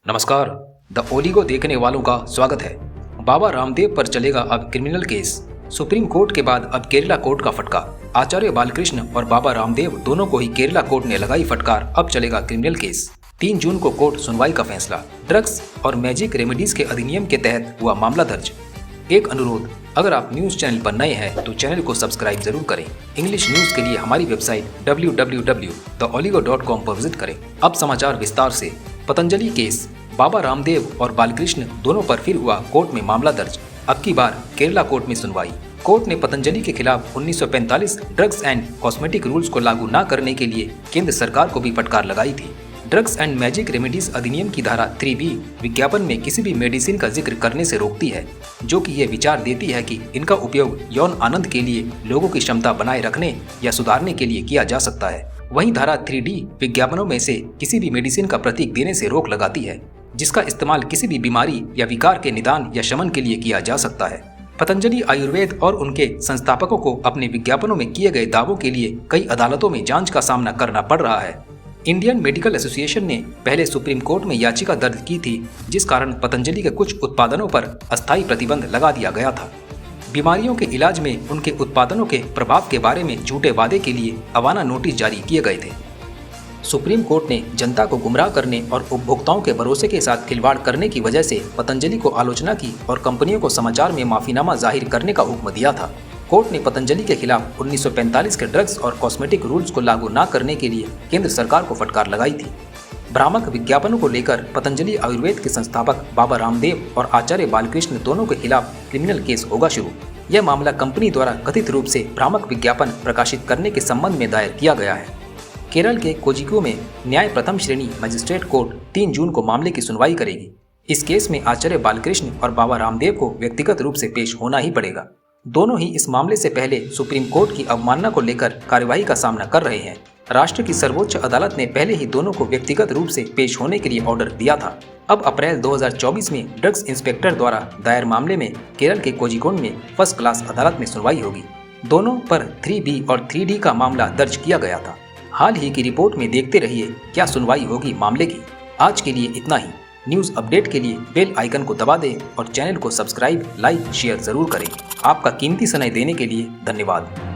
नमस्कार। The oligo देखने वालों का स्वागत है। बाबा रामदेव पर चलेगा अब क्रिमिनल केस। सुप्रीम कोर्ट के बाद अब केरला कोर्ट का फटका। आचार्य बालकृष्ण और बाबा रामदेव दोनों को ही केरला कोर्ट ने लगाई फटकार। अब चलेगा क्रिमिनल केस। 3 जून को कोर्ट सुनवाई का फैसला। ड्रग्स और मैजिक रेमेडीज के अधिनियम के तहत हुआ मामला दर्ज। एक अनुरोध, अगर आप न्यूज चैनल पर नए हैं तो चैनल को सब्सक्राइब जरूर करें। इंग्लिश न्यूज के लिए हमारी वेबसाइट www.theoligo.com पर विजिट करें। अब समाचार विस्तार से। पतंजलि केस। बाबा रामदेव और बालकृष्ण दोनों पर फिर हुआ कोर्ट में मामला दर्ज। अब की बार केरला कोर्ट में सुनवाई। कोर्ट ने पतंजलि के खिलाफ 1945 ड्रग्स एंड कॉस्मेटिक रूल्स को लागू न करने के लिए केंद्र सरकार को भी फटकार लगाई थी। ड्रग्स एंड मैजिक रेमेडीज अधिनियम की धारा 3B विज्ञापन में किसी भी मेडिसिन का जिक्र करने से रोकती है, जो कि ये विचार देती है कि इनका उपयोग यौन आनंद के लिए लोगों की क्षमता बनाए रखने या सुधारने के लिए किया जा सकता है। वहीं धारा 3D विज्ञापनों में से किसी भी मेडिसिन का प्रतीक देने से रोक लगाती है, जिसका इस्तेमाल किसी भी बीमारी या विकार के निदान या शमन के लिए किया जा सकता है। पतंजलि आयुर्वेद और उनके संस्थापकों को अपने विज्ञापनों में किए गए दावों के लिए कई अदालतों में जांच का सामना करना पड़ रहा है। इंडियन मेडिकल एसोसिएशन ने पहले सुप्रीम कोर्ट में याचिका दर्ज की थी, जिस कारण पतंजलि के कुछ उत्पादनों पर अस्थायी प्रतिबंध लगा दिया गया था। बीमारियों के इलाज में उनके उत्पादनों के प्रभाव के बारे में झूठे वादे के लिए अवाना नोटिस जारी किए गए थे। सुप्रीम कोर्ट ने जनता को गुमराह करने और उपभोक्ताओं के भरोसे के साथ खिलवाड़ करने की वजह से पतंजलि को आलोचना की और कंपनियों को समाचार में माफीनामा जाहिर करने का हुक्म दिया था। कोर्ट ने पतंजलि के खिलाफ 1945 के ड्रग्स और कॉस्मेटिक रूल्स को लागू न करने के लिए केंद्र सरकार को फटकार लगाई थी। भ्रामक विज्ञापनों को लेकर पतंजलि आयुर्वेद के संस्थापक बाबा रामदेव और आचार्य बालकृष्ण दोनों के खिलाफ क्रिमिनल केस होगा शुरू। यह मामला कंपनी द्वारा कथित रूप से भ्रामक विज्ञापन प्रकाशित करने के संबंध में दायर किया गया है। केरल के कोझिकोड में न्याय प्रथम श्रेणी मजिस्ट्रेट कोर्ट 3 जून को मामले की सुनवाई करेगी। इस केस में आचार्य बालकृष्ण और बाबा रामदेव को व्यक्तिगत रूप से पेश होना ही पड़ेगा। दोनों ही इस मामले से पहले सुप्रीम कोर्ट की अवमानना को लेकर कार्यवाही का सामना कर रहे हैं। राष्ट्र की सर्वोच्च अदालत ने पहले ही दोनों को व्यक्तिगत रूप से पेश होने के लिए ऑर्डर दिया था। अब अप्रैल 2024 में ड्रग्स इंस्पेक्टर द्वारा दायर मामले में केरल के कोझिकोड में फर्स्ट क्लास अदालत में सुनवाई होगी। दोनों पर 3B और 3D का मामला दर्ज किया गया था। हाल ही की रिपोर्ट में देखते रहिए क्या सुनवाई होगी मामले की। आज के लिए इतना ही। न्यूज़ अपडेट के लिए बेल आइकन को दबा दें और चैनल को सब्सक्राइब, लाइक, शेयर जरूर करें। आपका कीमती समय देने के लिए धन्यवाद।